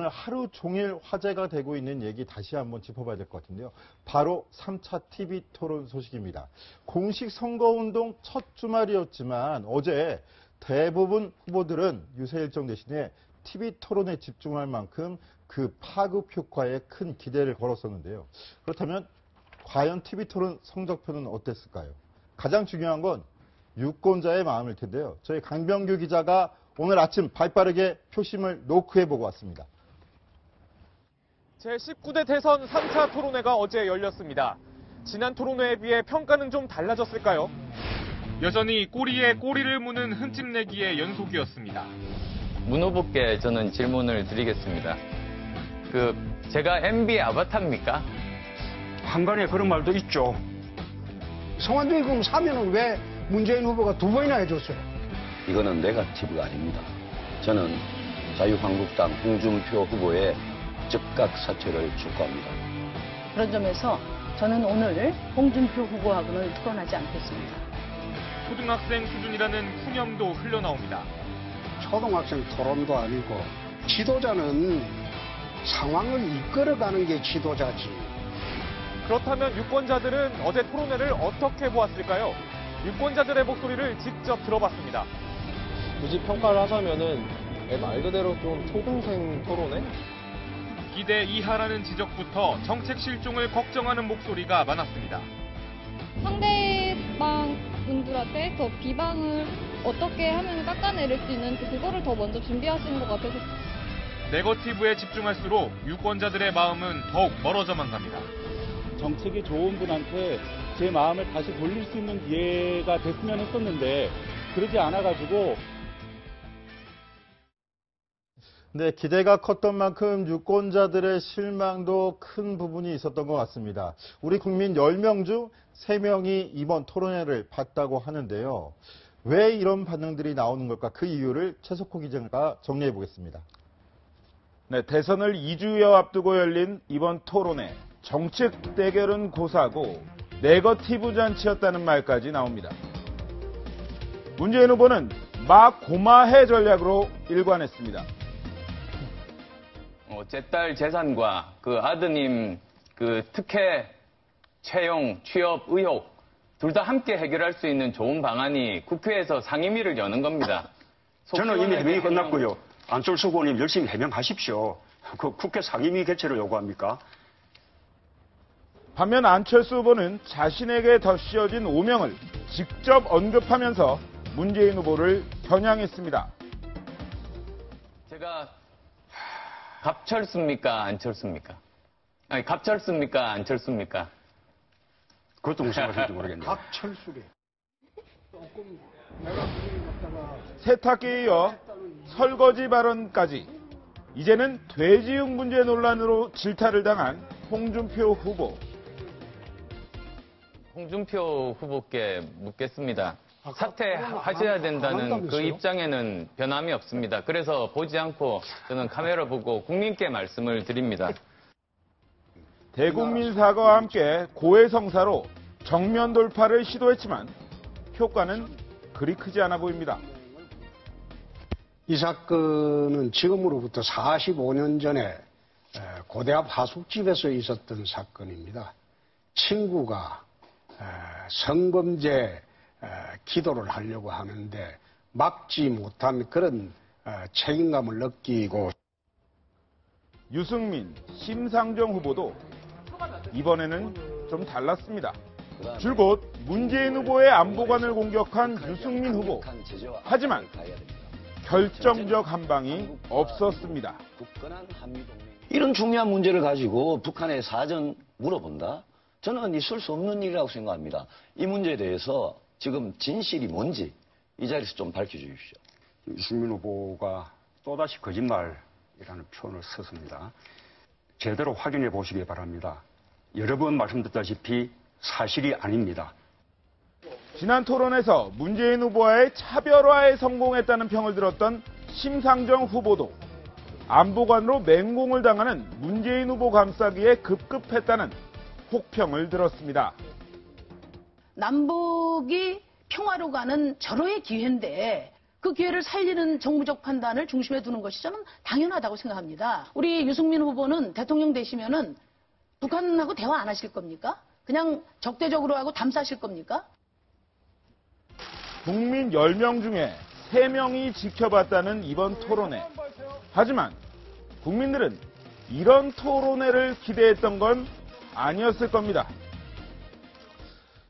오늘 하루 종일 화제가 되고 있는 얘기 다시 한번 짚어봐야 될 것 같은데요. 바로 3차 TV 토론 소식입니다. 공식 선거운동 첫 주말이었지만 어제 대부분 후보들은 유세 일정 대신에 TV 토론에 집중할 만큼 그 파급 효과에 큰 기대를 걸었었는데요. 그렇다면 과연 TV 토론 성적표는 어땠을까요? 가장 중요한 건 유권자의 마음일 텐데요. 저희 강병규 기자가 오늘 아침 발빠르게 표심을 노크해보고 왔습니다. 제19대 대선 3차 토론회가 어제 열렸습니다. 지난 토론회에 비해 평가는 좀 달라졌을까요? 여전히 꼬리에 꼬리를 무는 흔집내기의 연속이었습니다. 문 후보께 저는 질문을 드리겠습니다. 제가 MB의 아바타입니까? 한간에 그런 말도 있죠. 성완종이 그럼 사면은 왜 문재인 후보가 2번이나 해줬어요? 이거는 네거티브가 아닙니다. 저는 자유한국당 홍준표 후보의 즉각 사퇴를 촉구합니다. 그런 점에서 저는 오늘 홍준표 후보하고는 토론하지 않겠습니다. 초등학생 수준이라는 푸념도 흘러나옵니다. 초등학생 토론도 아니고 지도자는 상황을 이끌어가는 게 지도자지. 그렇다면 유권자들은 어제 토론회를 어떻게 보았을까요? 유권자들의 목소리를 직접 들어봤습니다. 굳이 평가를 하자면은 말 그대로 좀 초등생 토론회? 기대 이하라는 지적부터 정책 실종을 걱정하는 목소리가 많았습니다. 상대방 분들한테 더 비방을 어떻게 하면 깎아내릴 수 있는지 그거를 더 먼저 준비하시는 것 같아서. 네거티브에 집중할수록 유권자들의 마음은 더욱 멀어져만 갑니다. 정책이 좋은 분한테 제 마음을 다시 돌릴 수 있는 기회가 됐으면 했었는데 그러지 않아가지고. 네, 기대가 컸던 만큼 유권자들의 실망도 큰 부분이 있었던 것 같습니다. 우리 국민 10명 중 3명이 이번 토론회를 봤다고 하는데요. 왜 이런 반응들이 나오는 걸까? 그 이유를 최석호 기자가 정리해 보겠습니다. 네, 대선을 2주여 앞두고 열린 이번 토론회. 정책 대결은 고사고 네거티브 잔치였다는 말까지 나옵니다. 문재인 후보는 막 고마해 전략으로 일관했습니다. 제 딸 재산과 아드님 특혜, 채용, 취업 의혹 둘 다 함께 해결할 수 있는 좋은 방안이 국회에서 상임위를 여는 겁니다. 저는 이미 해명이 끝났고요. 안철수 후보님 열심히 해명하십시오. 국회 상임위 개최를 요구합니까? 반면 안철수 후보는 자신에게 덧씌워진 오명을 직접 언급하면서 문재인 후보를 겨냥했습니다. 제가 갑철수입니까? 안철수입니까? 아니, 갑철수입니까? 안철수입니까? 그것도 무슨 말인지 모르겠네요. 갑철수래. 세탁기에 이어 설거지 발언까지 이제는 돼지육 문제 논란으로 질타를 당한 홍준표 후보. 홍준표 후보께 묻겠습니다. 사퇴하셔야 된다는 그 입장에는 변함이 없습니다. 그래서 보지 않고 저는 카메라 보고 국민께 말씀을 드립니다. 대국민 사과와 함께 고해성사로 정면 돌파를 시도했지만 효과는 그리 크지 않아 보입니다. 이 사건은 지금으로부터 45년 전에 고대 앞 하숙집에서 있었던 사건입니다. 친구가 성범죄 기도를 하려고 하는데 막지 못한 그런 책임감을 느끼고. 유승민, 심상정 후보도 이번에는 좀 달랐습니다. 줄곧 문재인 후보의 안보관을 공격한 유승민 후보. 하지만 결정적 한방이 없었습니다. 이런 중요한 문제를 가지고 북한의 사정 물어본다? 저는 있을 수 없는 일이라고 생각합니다. 이 문제에 대해서 지금 진실이 뭔지 이 자리에서 좀 밝혀주십시오. 유승민 후보가 또다시 거짓말이라는 표현을 썼습니다. 제대로 확인해 보시기 바랍니다. 여러 번 말씀드렸다시피 사실이 아닙니다. 지난 토론에서 문재인 후보와의 차별화에 성공했다는 평을 들었던 심상정 후보도 안보관으로 맹공을 당하는 문재인 후보 감싸기에 급급했다는 혹평을 들었습니다. 남북이 평화로 가는 절호의 기회인데 그 기회를 살리는 정무적 판단을 중심에 두는 것이 저는 당연하다고 생각합니다. 우리 유승민 후보는 대통령 되시면은 북한하고 대화 안 하실 겁니까? 그냥 적대적으로 하고 담사하실 겁니까? 국민 10명 중에 3명이 지켜봤다는 이번 토론회. 하지만 국민들은 이런 토론회를 기대했던 건 아니었을 겁니다.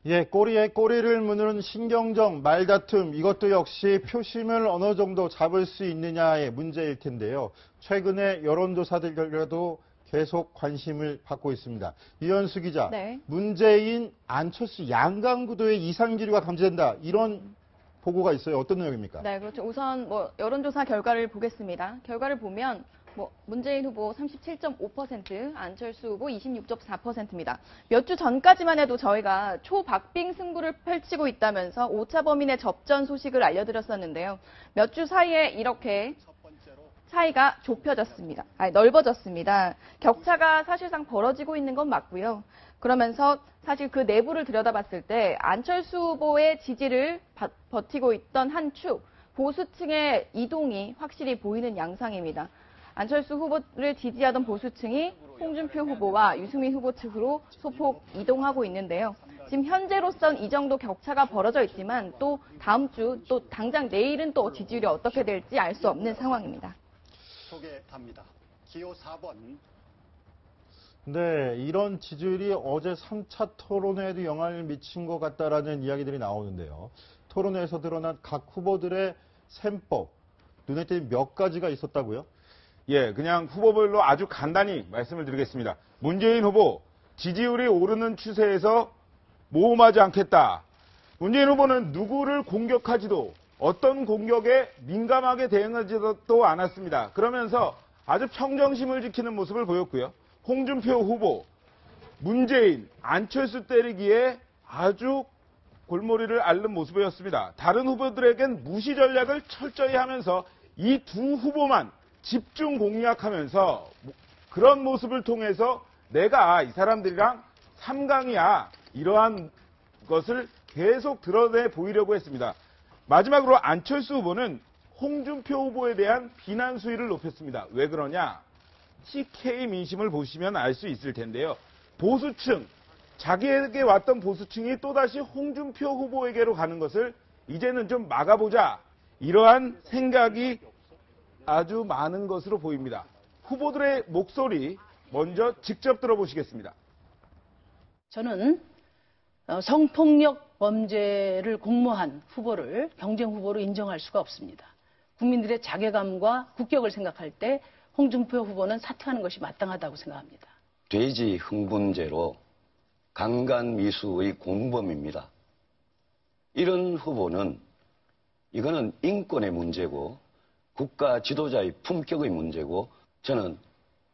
예, 꼬리에 꼬리를 무는 신경정, 말다툼, 이것도 역시 표심을 어느 정도 잡을 수 있느냐의 문제일 텐데요. 최근에 여론조사들 결과도 계속 관심을 받고 있습니다. 이현수 기자, 네. 문재인, 안철수 양강구도의 이상기류가 감지된다. 이런 보고가 있어요. 어떤 내용입니까? 네, 그렇죠. 우선 여론조사 결과를 보겠습니다. 결과를 보면 문재인 후보 37.5%, 안철수 후보 26.4%입니다. 몇 주 전까지만 해도 저희가 초박빙 승부를 펼치고 있다면서 오차 범인의 접전 소식을 알려드렸었는데요. 몇 주 사이에 이렇게 차이가 넓어졌습니다. 격차가 사실상 벌어지고 있는 건 맞고요. 그러면서 사실 그 내부를 들여다봤을 때 안철수 후보의 지지를 버티고 있던 한 축, 보수층의 이동이 확실히 보이는 양상입니다. 안철수 후보를 지지하던 보수층이 홍준표 후보와 유승민 후보 측으로 소폭 이동하고 있는데요. 지금 현재로선 이 정도 격차가 벌어져 있지만 또 다음 주, 또 당장 내일은 또 지지율이 어떻게 될지 알 수 없는 상황입니다. 소개합니다. 기호 4번. 네, 이런 지지율이 어제 3차 토론회에도 영향을 미친 것 같다라는 이야기들이 나오는데요. 토론회에서 드러난 각 후보들의 셈법, 눈에 띄는 몇 가지가 있었다고요? 예, 그냥 후보별로 아주 간단히 말씀을 드리겠습니다. 문재인 후보, 지지율이 오르는 추세에서 모험하지 않겠다. 문재인 후보는 누구를 공격하지도 어떤 공격에 민감하게 대응하지도 않았습니다. 그러면서 아주 평정심을 지키는 모습을 보였고요. 홍준표 후보, 문재인, 안철수 때리기에 아주 골머리를 앓는 모습이었습니다. 다른 후보들에겐 무시 전략을 철저히 하면서 이 두 후보만 집중 공략하면서 그런 모습을 통해서 내가 이 사람들이랑 3강이야, 이러한 것을 계속 드러내 보이려고 했습니다. 마지막으로 안철수 후보는 홍준표 후보에 대한 비난 수위를 높였습니다. 왜 그러냐? TK 민심을 보시면 알 수 있을 텐데요. 보수층, 자기에게 왔던 보수층이 또다시 홍준표 후보에게로 가는 것을 이제는 좀 막아보자. 이러한 생각이 아주 많은 것으로 보입니다. 후보들의 목소리 먼저 직접 들어보시겠습니다. 저는 성폭력 범죄를 공모한 후보를 경쟁 후보로 인정할 수가 없습니다. 국민들의 자괴감과 국격을 생각할 때 홍준표 후보는 사퇴하는 것이 마땅하다고 생각합니다. 돼지 흥분죄로 강간미수의 공범입니다. 이런 후보는 이거는 인권의 문제고 국가 지도자의 품격의 문제고 저는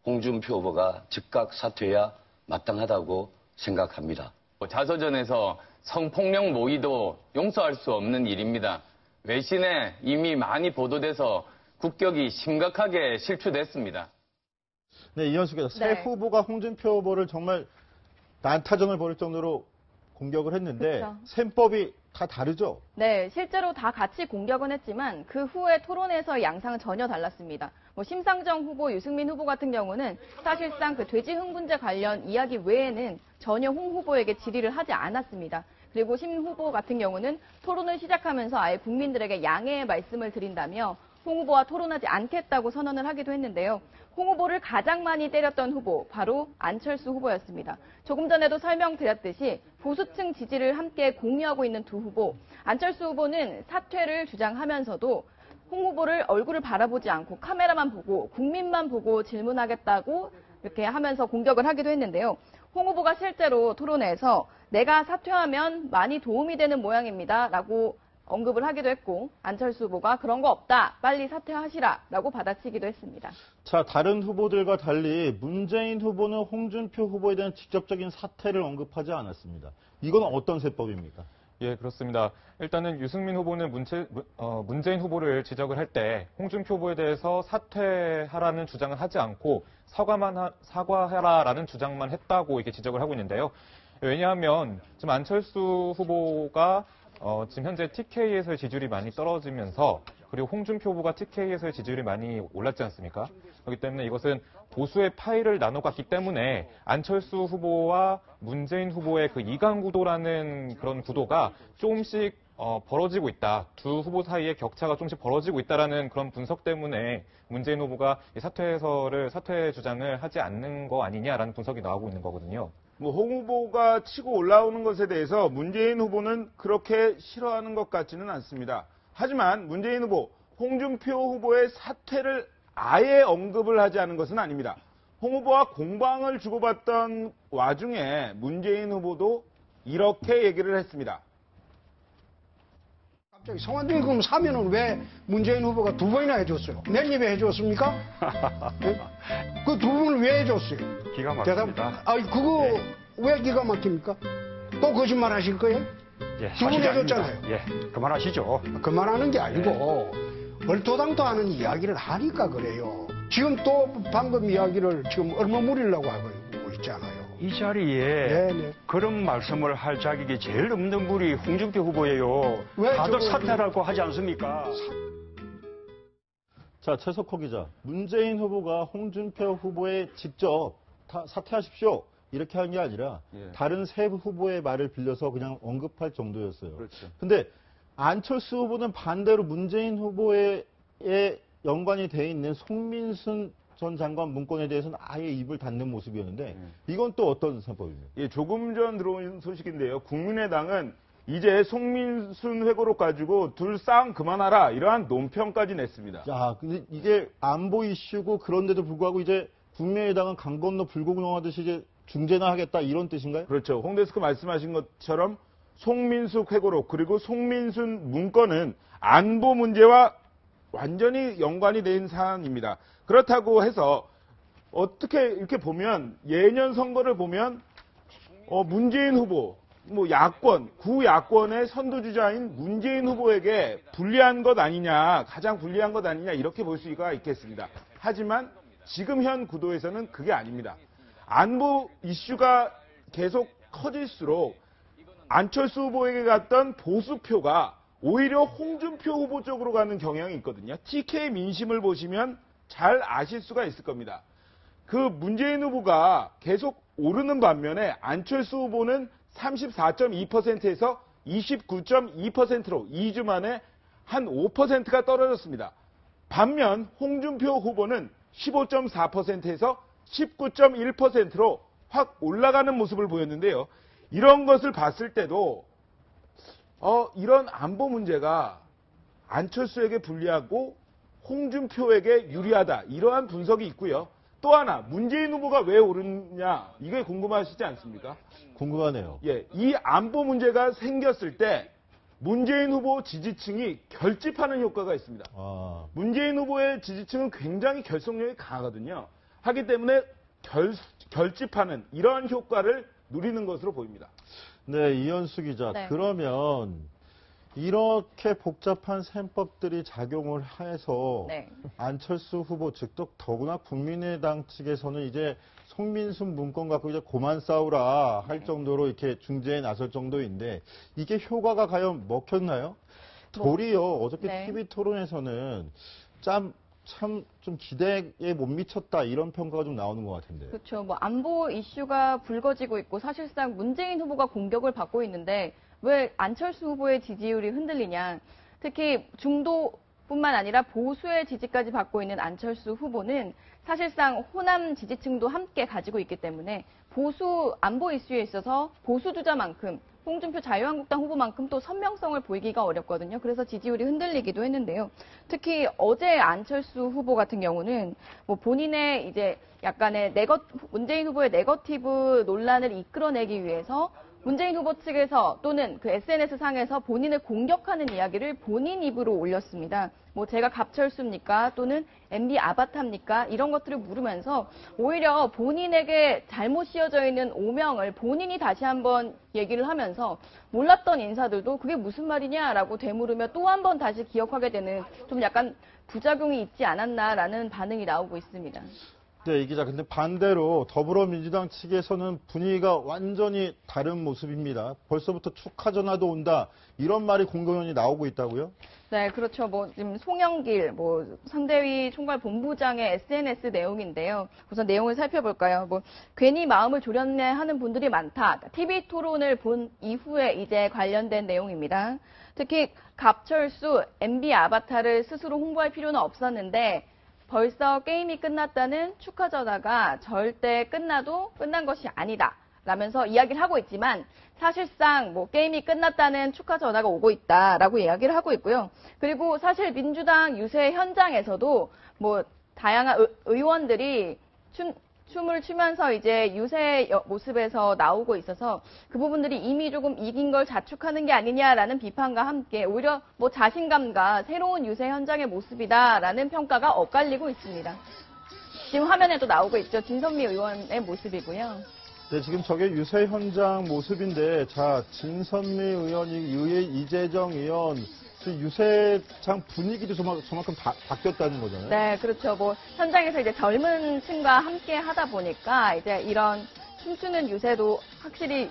홍준표 후보가 즉각 사퇴해야 마땅하다고 생각합니다. 자서전에서 성폭력 모의도 용서할 수 없는 일입니다. 외신에 이미 많이 보도돼서 국격이 심각하게 실추됐습니다. 네, 이현수 기자, 새 후보가 홍준표 후보를 정말 난타전을 벌일 정도로 공격을 했는데 그렇죠. 셈법이 다 다르죠? 네, 실제로 다 같이 공격은 했지만 그 후에 토론에서의 양상은 전혀 달랐습니다. 심상정 후보, 유승민 후보 같은 경우는 사실상 그 돼지 흥분제 관련 이야기 외에는 전혀 홍 후보에게 질의를 하지 않았습니다. 그리고 심 후보 같은 경우는 토론을 시작하면서 아예 국민들에게 양해의 말씀을 드린다며 홍 후보와 토론하지 않겠다고 선언을 하기도 했는데요. 홍 후보를 가장 많이 때렸던 후보, 바로 안철수 후보였습니다. 조금 전에도 설명드렸듯이 보수층 지지를 함께 공유하고 있는 두 후보, 안철수 후보는 사퇴를 주장하면서도 홍 후보를 얼굴을 바라보지 않고 카메라만 보고 국민만 보고 질문하겠다고 이렇게 하면서 공격을 하기도 했는데요. 홍 후보가 실제로 토론회에서 내가 사퇴하면 많이 도움이 되는 모양입니다. 라고 언급을 하기도 했고 안철수 후보가 그런 거 없다. 빨리 사퇴하시라. 라고 받아치기도 했습니다. 자, 다른 후보들과 달리 문재인 후보는 홍준표 후보에 대한 직접적인 사퇴를 언급하지 않았습니다. 이건 어떤 세법입니까? 예, 그렇습니다. 일단은 유승민 후보는 문재인 후보를 지적을 할 때 홍준표 후보에 대해서 사퇴하라는 주장을 하지 않고 사과하라라는 주장만 했다고 이렇게 지적을 하고 있는데요. 왜냐하면 지금 안철수 후보가 지금 현재 TK에서의 지지율이 많이 떨어지면서 그리고 홍준표 후보가 TK에서의 지지율이 많이 올랐지 않습니까? 그렇기 때문에 이것은 보수의 파이를 나눠갔기 때문에 안철수 후보와 문재인 후보의 그 이강구도라는 그런 구도가 조금씩 벌어지고 있다. 두 후보 사이의 격차가 조금씩 벌어지고 있다라는 그런 분석 때문에 문재인 후보가 이 사퇴 주장을 하지 않는 거 아니냐라는 분석이 나오고 있는 거거든요. 홍 후보가 치고 올라오는 것에 대해서 문재인 후보는 그렇게 싫어하는 것 같지는 않습니다. 하지만 문재인 후보, 홍준표 후보의 사퇴를 아예 언급을 하지 않은 것은 아닙니다. 홍 후보와 공방을 주고받던 와중에 문재인 후보도 이렇게 얘기를 했습니다. 갑자기 성완종이금 사면은 왜 문재인 후보가 2번이나 해줬어요? 맨입에 해줬습니까? 그 2번을 왜 해줬어요? 기가 막힙니다. 그거 왜 기가 막힙니까? 또 거짓말 하실 거예요? 예, 2번 해줬잖아요. 예, 그만하시죠. 그만하는 게 아니고 얼토당토 하는 이야기를 하니까 그래요. 지금 또 방금 이야기를 지금 얼머무리려고 하고 있잖아요. 이 자리에 그런 말씀을 할 자격이 제일 없는 분이 홍준표 후보예요. 다들 사퇴라고 하지 않습니까? 자, 최석호 기자. 문재인 후보가 홍준표 후보에 직접 사퇴하십시오. 이렇게 한 게 아니라 다른 세 후보의 말을 빌려서 그냥 언급할 정도였어요. 그렇죠. 근데 안철수 후보는 반대로 문재인 후보에 연관이 돼 있는 송민순 전 장관 문건에 대해서는 아예 입을 닫는 모습이었는데 이건 또 어떤 사법입니까? 예, 조금 전 들어온 소식인데요. 국민의당은 이제 송민순 회고록 가지고 둘 싸움 그만하라 이러한 논평까지 냈습니다. 야, 근데 이게 안보 이슈고 그런데도 불구하고 이제 국민의당은 강 건너 불고구렁하듯이 이제 중재나 하겠다 이런 뜻인가요? 그렇죠. 홍 데스크 말씀하신 것처럼 송민숙 회고록 그리고 송민순 문건은 안보 문제와 완전히 연관이 된 사안입니다. 그렇다고 해서 어떻게 이렇게 보면 예년 선거를 보면 문재인 후보, 구야권의 선두주자인 문재인 후보에게 불리한 것 아니냐, 가장 불리한 것 아니냐 이렇게 볼 수가 있겠습니다. 하지만 지금 현 구도에서는 그게 아닙니다. 안보 이슈가 계속 커질수록 안철수 후보에게 갔던 보수표가 오히려 홍준표 후보 쪽으로 가는 경향이 있거든요. TK 민심을 보시면 잘 아실 수가 있을 겁니다. 그 문재인 후보가 계속 오르는 반면에 안철수 후보는 34.2%에서 29.2%로 2주 만에 한 5%가 떨어졌습니다. 반면 홍준표 후보는 15.4%에서 19.1%로 확 올라가는 모습을 보였는데요. 이런 것을 봤을 때도 이런 안보 문제가 안철수에게 불리하고 홍준표에게 유리하다. 이러한 분석이 있고요. 또 하나 문재인 후보가 왜 오르느냐 이게 궁금하시지 않습니까? 궁금하네요. 예, 이 안보 문제가 생겼을 때 문재인 후보 지지층이 결집하는 효과가 있습니다. 문재인 후보의 지지층은 굉장히 결속력이 강하거든요. 하기 때문에 결집하는 이러한 효과를 누리는 것으로 보입니다. 네, 이현수 기자. 그러면 이렇게 복잡한 셈법들이 작용을 해서 안철수 후보 즉 더구나 국민의당 측에서는 이제 송민순 문건 갖고 이제 고만 싸우라 할 정도로 이렇게 중재에 나설 정도인데 이게 효과가 과연 먹혔나요? 도리어 어저께 TV 토론에서는 참 좀 기대에 못 미쳤다 이런 평가가 좀 나오는 것 같은데. 그렇죠. 안보 이슈가 불거지고 있고 사실상 문재인 후보가 공격을 받고 있는데 왜 안철수 후보의 지지율이 흔들리냐. 특히 중도뿐만 아니라 보수의 지지까지 받고 있는 안철수 후보는 사실상 호남 지지층도 함께 가지고 있기 때문에 보수 안보 이슈에 있어서 보수 주자만큼 홍준표 자유한국당 후보만큼 또 선명성을 보이기가 어렵거든요. 그래서 지지율이 흔들리기도 했는데요. 특히 어제 안철수 후보 같은 경우는 본인의 이제 약간의 문재인 후보의 네거티브 논란을 이끌어내기 위해서 문재인 후보 측에서 또는 그 SNS 상에서 본인을 공격하는 이야기를 본인 입으로 올렸습니다. 제가 갑철수입니까? 또는 MB 아바타입니까? 이런 것들을 물으면서 오히려 본인에게 잘못 씌워져 있는 오명을 본인이 다시 한번 얘기를 하면서 몰랐던 인사들도 그게 무슨 말이냐라고 되물으며 또 한 번 다시 기억하게 되는 좀 약간 부작용이 있지 않았나라는 반응이 나오고 있습니다. 네, 이 기자. 근데 반대로 더불어민주당 측에서는 분위기가 완전히 다른 모습입니다. 벌써부터 축하 전화도 온다. 이런 말이 공공연히 나오고 있다고요? 네, 그렇죠. 지금 송영길, 상대위 총괄 본부장의 SNS 내용인데요. 우선 내용을 살펴볼까요? 괜히 마음을 졸였네 하는 분들이 많다. TV 토론을 본 이후에 이제 관련된 내용입니다. 특히 갑철수 MB 아바타를 스스로 홍보할 필요는 없었는데 벌써 게임이 끝났다는 축하 전화가 절대 끝나도 끝난 것이 아니다. 라면서 이야기를 하고 있지만 사실상 게임이 끝났다는 축하 전화가 오고 있다라고 이야기를 하고 있고요. 그리고 사실 민주당 유세 현장에서도 다양한 의원들이 춤을 추면서 이제 유세 모습에서 나오고 있어서 그 부분들이 이미 조금 이긴 걸 자축하는 게 아니냐라는 비판과 함께 오히려 자신감과 새로운 유세 현장의 모습이다라는 평가가 엇갈리고 있습니다. 지금 화면에도 나오고 있죠. 진선미 의원의 모습이고요. 네, 지금 저게 유세 현장 모습인데, 자, 진선미 의원이 이재정 의원, 유세장 분위기도 저만큼 바뀌었다는 거잖아요. 네, 그렇죠. 현장에서 이제 젊은 층과 함께 하다 보니까 이제 이런 춤추는 유세도 확실히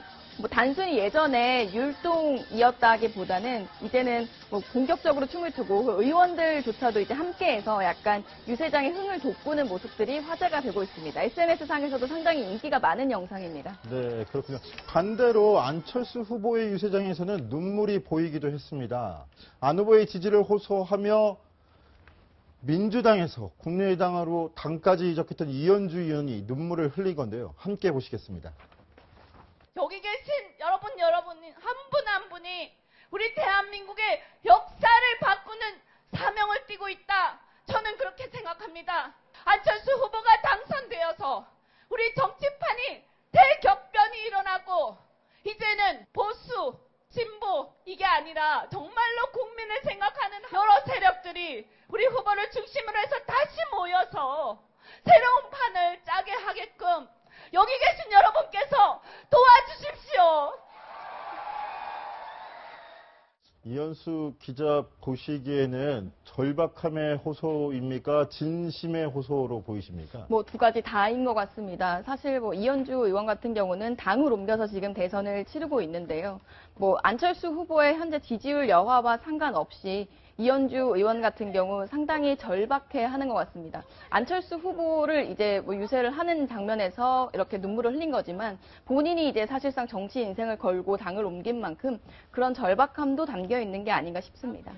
단순히 예전에 율동이었다기보다는 이제는 본격적으로 춤을 추고 의원들조차도 이제 함께해서 약간 유세장의 흥을 돋구는 모습들이 화제가 되고 있습니다. SNS상에서도 상당히 인기가 많은 영상입니다. 네, 그렇군요. 반대로 안철수 후보의 유세장에서는 눈물이 보이기도 했습니다. 안 후보의 지지를 호소하며 민주당에서 국민의당으로 당까지 이적했던 이현주 의원이 눈물을 흘린 건데요. 함께 보시겠습니다. 여기 계신 여러분 한 분 한 분이 우리 대한민국의 역사를 바꾸는 사명을 띠고 있다. 저는 그렇게 생각합니다. 안철수 후보가 당선되어서 우리 정치판이 대격변이 일어나고 이제는 보수, 진보 이게 아니라 정말로 국민을 생각하는 여러 세력들이 우리 후보를 중심으로 해서 다시 모여서 새로운 판을 짜게 하게끔 여기 계신 여러분께서 도와주십시오. 이현수 기자 보시기에는 절박함의 호소입니까? 진심의 호소로 보이십니까? 두 가지 다인 것 같습니다. 사실 이현주 의원 같은 경우는 당을 옮겨서 지금 대선을 치르고 있는데요. 안철수 후보의 현재 지지율 여하와 상관없이 이현주 의원 같은 경우 상당히 절박해하는 것 같습니다. 안철수 후보를 이제 유세를 하는 장면에서 이렇게 눈물을 흘린 거지만 본인이 이제 사실상 정치 인생을 걸고 당을 옮긴 만큼 그런 절박함도 담겨 있는 게 아닌가 싶습니다.